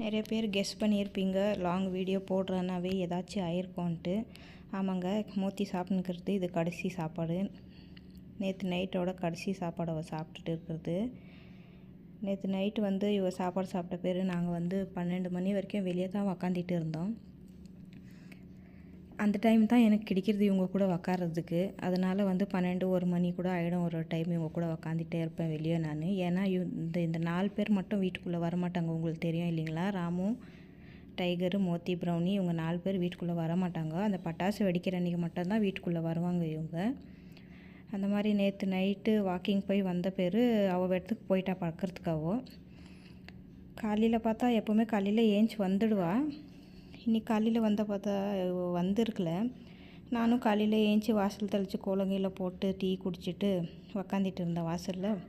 நிறைய பேர் கெஸ் பண்ணியிருப்பீங்க லாங் வீடியோ போடுறேன்னாவே ஏதாச்சும் ஆயிருக்கோன்ட்டு. ஆமாங்க, மோத்தி சாப்பிட்டுக்கிறது இது கடைசி சாப்பாடு. நேற்று நைட்டோட கடைசி சாப்பாடு அவள் சாப்பிட்டுட்டு இருக்கிறது. நேற்று நைட்டு இவ சாப்பாடு சாப்பிட்ட பேர் நாங்கள் 12 மணி வரைக்கும் வெளியே தான் உக்காந்துட்டு இருந்தோம். அந்த டைம் தான் எனக்கு கிடைக்கிறது இவங்க கூட உக்காரதுக்கு. அதனால் 12 1 மணி கூட ஆகிடும். ஒரு டைம் இவங்க கூட உக்காந்துட்டே இருப்பேன் வெளியே நான். ஏன்னா இந்த 4 பேர் மட்டும் வீட்டுக்குள்ளே வரமாட்டாங்க. உங்களுக்கு தெரியும் இல்லைங்களா? ராமு, டைகரு, மோத்தி, ப்ரௌனி இவங்க 4 பேர் வீட்டுக்குள்ளே வரமாட்டாங்க. அந்த பட்டாசு வெடிக்கிற அன்றைக்கி மட்டும்தான் வீட்டுக்குள்ளே வருவாங்க இவங்க. அந்த மாதிரி நேற்று நைட்டு வாக்கிங் போய் வந்த பேர் அவள் இடத்துக்கு போயிட்டா பார்க்குறதுக்காவோ. காலையில் பார்த்தா எப்போவுமே காலையில் ஏஞ்சி வந்துடுவா. இன்றைக்கி காலையில் பார்த்தா வந்திருக்கல. நானும் காலையில் ஏஞ்சி வாசல் தெளித்து கோலங்கையில் போட்டு டீ குடிச்சிட்டு உக்காந்துட்டு இருந்தேன் வாசலில்.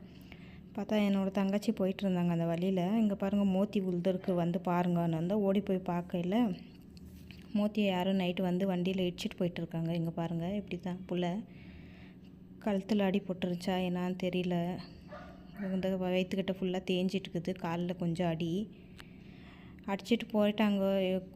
பார்த்தா என்னோடய தங்கச்சி போயிட்டு இருந்தாங்க அந்த வழியில். இங்கே பாருங்கள் மோத்தி உழுதுருக்கு பாருங்கன்னு வந்தால் ஓடி போய் பார்க்கல. மோத்தியை யாரும் நைட்டு வண்டியில் இடிச்சிட்டு போயிட்டுருக்காங்க. இங்கே பாருங்கள் இப்படி தான் புள்ள கழுத்தில் அடி போட்டுருச்சா என்னான்னு தெரியல. இந்த வயிற்றுக்கிட்ட ஃபுல்லாக தேஞ்சிட்டுருக்குது. காலில் கொஞ்சம் அடி அடிச்சிட்டு போயிட்டாங்க.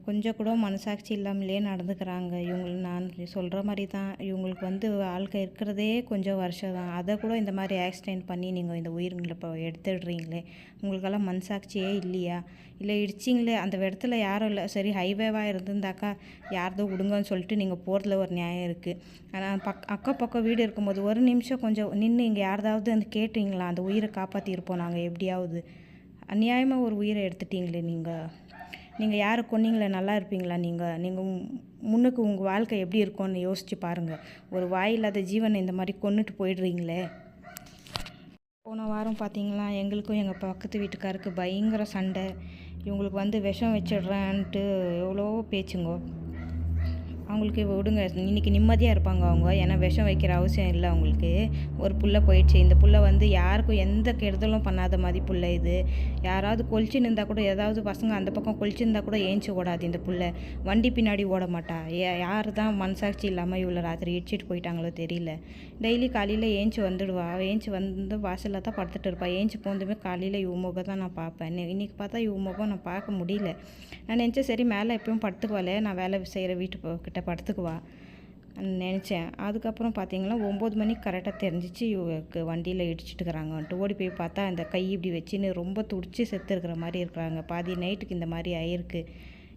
கொஞ்சம் கூட மனசாட்சி இல்லாமலே நடந்துக்கிறாங்க. இவங்களுக்கு நான் சொல்கிற மாதிரி தான். இவங்களுக்கு வாழ்க்கை இருக்கிறதே கொஞ்சம் வருஷம் தான். அதை கூட இந்த மாதிரி ஆக்சிடெண்ட் பண்ணி நீங்கள் இந்த உயிர்களை இப்போ எடுத்துடுறீங்களே, உங்களுக்கெல்லாம் மனசாட்சியே இல்லையா? இல்லை இடிச்சிங்களே அந்த இடத்துல யாரும் இல்லை, சரி ஹைவேவாக இருந்திருந்தாக்கா யார்தோ விடுங்கன்னு சொல்லிட்டு நீங்கள் போகிறதுல ஒரு நியாயம் இருக்குது. ஆனால் அக்கம் பக்கம் வீடு இருக்கும்போது ஒரு நிமிஷம் கொஞ்சம் நின்று இங்கே யாராவது கேட்டீங்களா? அந்த உயிரை காப்பாற்றிருப்போம் நாங்கள் எப்படியாவது. அநியாயமாக ஒரு உயிரை எடுத்துட்டீங்களே நீங்கள் யாரை கொன்னீங்களே, நல்லா இருப்பீங்களா? நீங்கள் முன்னுக்கு உங்கள் வாழ்க்கை எப்படி இருக்கும்னு யோசித்து பாருங்கள். ஒரு வாயில்லாத ஜீவனை இந்த மாதிரி கொன்னுட்டு போயிடுறீங்களே. போன வாரம் பார்த்தீங்களா, எங்களுக்கும் எங்கள் பக்கத்து வீட்டுக்காருக்கு பயங்கர சண்டை. இவங்களுக்கு விஷம் வச்சிடுறேன்ட்டு எவ்வளோ பேச்சுங்கோ. அவங்களுக்கு விடுங்க, இன்றைக்கி நிம்மதியாக இருப்பாங்க அவங்க. ஏன்னா விஷம் வைக்கிற அவசியம் இல்லை அவங்களுக்கு. ஒரு புள்ள போயிடுச்சு. இந்த புள்ள யாருக்கும் எந்த கெடுதலும் பண்ணாத மாதிரி புள்ள இது. யாராவது கொலிச்சுன்னு இருந்தால் கூட, ஏதாவது பசங்க அந்த பக்கம் கொலிச்சுருந்தா கூட ஏஞ்சி ஓடாது இந்த புள்ள. வண்டி பின்னாடி ஓட மாட்டா. யார் தான் மனசாட்சி இல்லாமல் இவ்வளோ ராத்திரி இடிச்சிட்டு போயிட்டாங்களோ தெரியல. டெய்லி காலையில் ஏஞ்சி வந்துடுவா. ஏஞ்சி வாசலில் தான் படுத்துட்டு இருப்பாள். ஏஞ்சி போனதுமே காலையில் இவ முகம் தான் நான் பார்ப்பேன். இன்றைக்கி பார்த்தா இவ முகம் நான் பார்க்க முடியல. நான் நினச்சேன் சரி மேலே எப்பயும் படுத்துக்குவாளே, நான் வேலை செய்கிற வீட்டு படுத்துக்குவா நினச்சேன். அதுக்கப்புறம் பார்த்தீங்கன்னா 9 மணிக்கு கரெக்டாக தெரிஞ்சிச்சு இவருக்கு வண்டியில் இடிச்சிட்டுக்கிறாங்கன்ட்டு. ஓடி போய் பார்த்தா அந்த கை இப்படி வச்சுன்னு ரொம்ப துடிச்சு செத்துருக்கிற மாதிரி இருக்கிறாங்க. பாதி நைட்டுக்கு இந்த மாதிரி ஆயிருக்கு.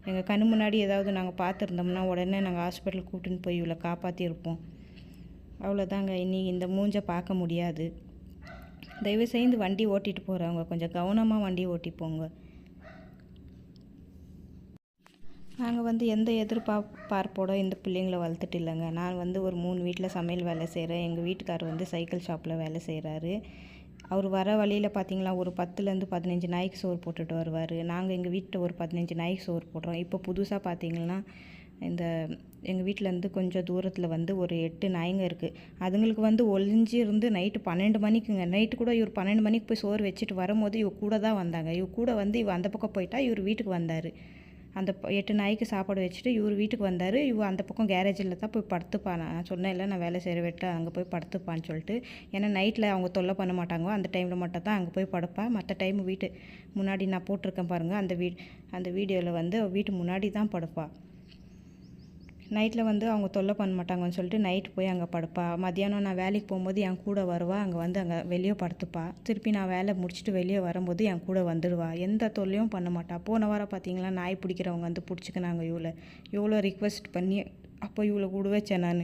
எங்கள் கண்ணு முன்னாடி ஏதாவது நாங்கள் பார்த்துருந்தோம்னா உடனே நாங்கள் ஹாஸ்பிட்டலுக்கு கூட்டின்னு போய் இவளை காப்பாற்றிருப்போம். அவ்வளோதாங்க. இனி இந்த மூஞ்சை பார்க்க முடியாது. தயவு செய்து வண்டி ஓட்டிகிட்டு போகிறவங்க கொஞ்சம் கவனமாக வண்டி ஓட்டி போங்க. நாங்கள் எந்த எதிர்பார்ப்போட இந்த பிள்ளைங்கள வளர்த்துட்டு இல்லைங்க. நான் ஒரு 3 வீட்டில் சமையல் வேலை செய்கிறேன். எங்கள் வீட்டுக்கார் சைக்கிள் ஷாப்பில் வேலை செய்கிறாரு. அவர் வர வழியில் பார்த்தீங்களா ஒரு 10லேருந்து 15 நாய்க்கு சோறு போட்டுட்டு வருவார். நாங்கள் எங்கள் வீட்டில் ஒரு 15 நாய்க்கு சோறு போடுறோம். இப்போ புதுசாக பார்த்தீங்கன்னா எங்கள் வீட்டிலேருந்து கொஞ்சம் தூரத்தில் ஒரு 8 நாய்ங்க இருக்குது. அதுங்களுக்கு ஒளிஞ்சு இருந்து நைட்டு 12 மணிக்குங்க. நைட்டு கூட இவர் 12 மணிக்கு போய் சோறு வச்சுட்டு வரும்போது இவ கூட தான் வந்தாங்க. இவ கூட இவ அந்த பக்கம் போயிட்டா, இவர் வீட்டுக்கு வந்தார். அந்த 8 நாய்க்கு சாப்பாடு வச்சுட்டு இவர் வீட்டுக்கு வந்தார். இவ அந்த பக்கம் கேரேஜில் தான் போய் படுத்துப்பா. நான் சொன்னேன் இல்லை, நான் வேலை செய்கிற வீட்டில் அங்கே போய் படுத்துப்பான்னு சொல்லிட்டு. ஏன்னா நைட்டில் அவங்க தொல்லை பண்ண மாட்டாங்க. அந்த டைமில் மட்டும் தான் அங்கே போய் படுப்பா. மற்ற டைம் வீட்டு முன்னாடி நான் போட்டிருக்கேன் பாருங்கள். அந்த வீடியோவில் வீட்டு முன்னாடி தான் படுப்பா. நைட்டில் அவங்க தொல்லை பண்ண மாட்டாங்கன்னு சொல்லிட்டு நைட்டு போய் அங்கே படுப்பா. மத்தியானம் நான் வேலைக்கு போகும்போது என் கூட வருவா. அங்கே வெளியே படுத்துப்பா. திருப்பி நான் வேலை முடிச்சுட்டு வெளியே வரும்போது என் கூட வந்துடுவா. எந்த தொல்லையும் பண்ண மாட்டா. போன வாரம் பார்த்தீங்களா, நாய் பிடிக்கிறவங்க பிடிச்சிக்கினாங்க இவ்வளோ ரிக்வெஸ்ட் பண்ணி. அப்போ இவ்வளோ கூட வச்சேன் நான்.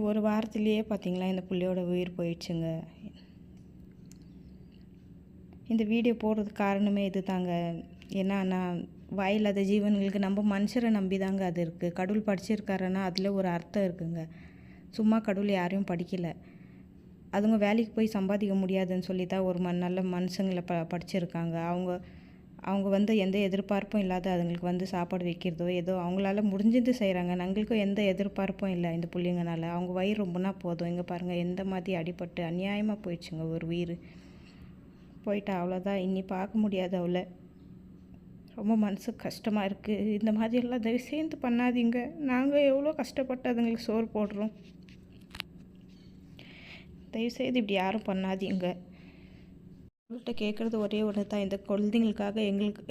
ஒரு வாரத்துலேயே பார்த்தீங்களா இந்த பிள்ளையோட உயிர் போயிடுச்சுங்க. இந்த வீடியோ போடுறதுக்கு காரணமே இது தாங்க. ஏன்னா நான் வாயில்லாத ஜீவன்களுக்கு நம்ம மனுஷரை நம்பி தாங்க அது இருக்குது. கடவுள் படிச்சிருக்காருன்னா அதில் ஒரு அர்த்தம் இருக்குங்க. சும்மா கடவுள் யாரையும் படிக்கலை. அதுங்க வேலைக்கு போய் சம்பாதிக்க முடியாதுன்னு சொல்லி தான் ஒரு நல்ல மனுஷங்களை படிச்சிருக்காங்க. அவங்க எந்த எதிர்பார்ப்பும் இல்லாத அதுங்களுக்கு சாப்பாடு வைக்கிறதோ ஏதோ அவங்களால முடிஞ்சது செய்கிறாங்க. எங்களுக்கும் எந்த எதிர்பார்ப்பும் இல்லை இந்த பிள்ளைங்கனால. அவங்க வயிறு ரொம்பனா போதும். இங்கே பாருங்கள் எந்த மாதிரி அடிபட்டு அநியாயமாக போயிடுச்சுங்க ஒரு உயிர். போயிட்டா அவ்வளோதான். இனி பார்க்க முடியாது அவளை. ரொம்ப மனசு கஷ்டமாக இருக்குது. இந்த மாதிரியெல்லாம் தயவு சேர்ந்து பண்ணாதீங்க. நாங்கள் எவ்வளோ கஷ்டப்பட்டு அதுங்களுக்கு சோறு போடுறோம். தயவுசெய்து இப்படி யாரும் பண்ணாதீங்க. உங்கள்கிட்ட கேட்குறது ஒரே ஒன்று தான், இந்த குழந்தைங்களுக்காக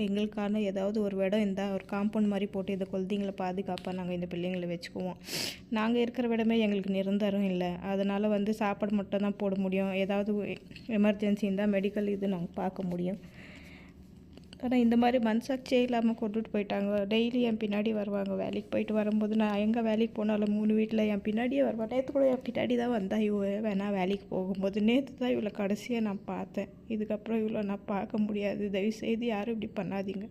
எங்களுக்கான ஏதாவது ஒரு இடம் இருந்தால் ஒரு காம்பவுண்ட் மாதிரி போட்டு இந்த குழந்தைங்கள பாதுகாப்பாக நாங்கள் இந்த பிள்ளைங்களை வச்சுக்குவோம். நாங்கள் இருக்கிற இடமே எங்களுக்கு நிரந்தரம் இல்லை, அதனால் வந்து சாப்பாடு மட்டும் தான் போட முடியும். ஏதாவது எமர்ஜென்சி இருந்தால் மெடிக்கல் இது நாங்கள் பார்க்க முடியும். ஆனால் இந்த மாதிரி மனசாட்சியே இல்லாமல் கொண்டுட்டு போயிட்டாங்க. டெய்லி என் பின்னாடி வருவாங்க. வேலைக்கு போயிட்டு வரும்போது நான் எங்கே வேலைக்கு போனாலும் 3 வீட்டில் என் பின்னாடியே வருவாள். நேற்று கூட என் பின்னாடி தான் வந்தா இவ வேணா வேலைக்கு போகும்போது. நேற்று தான் இவளை கடைசியாக நான் பார்த்தேன். இதுக்கப்புறம் இவ்வளோ நான் பார்க்க முடியாது. தயவுசெய்து யாரும் இப்படி பண்ணாதீங்க.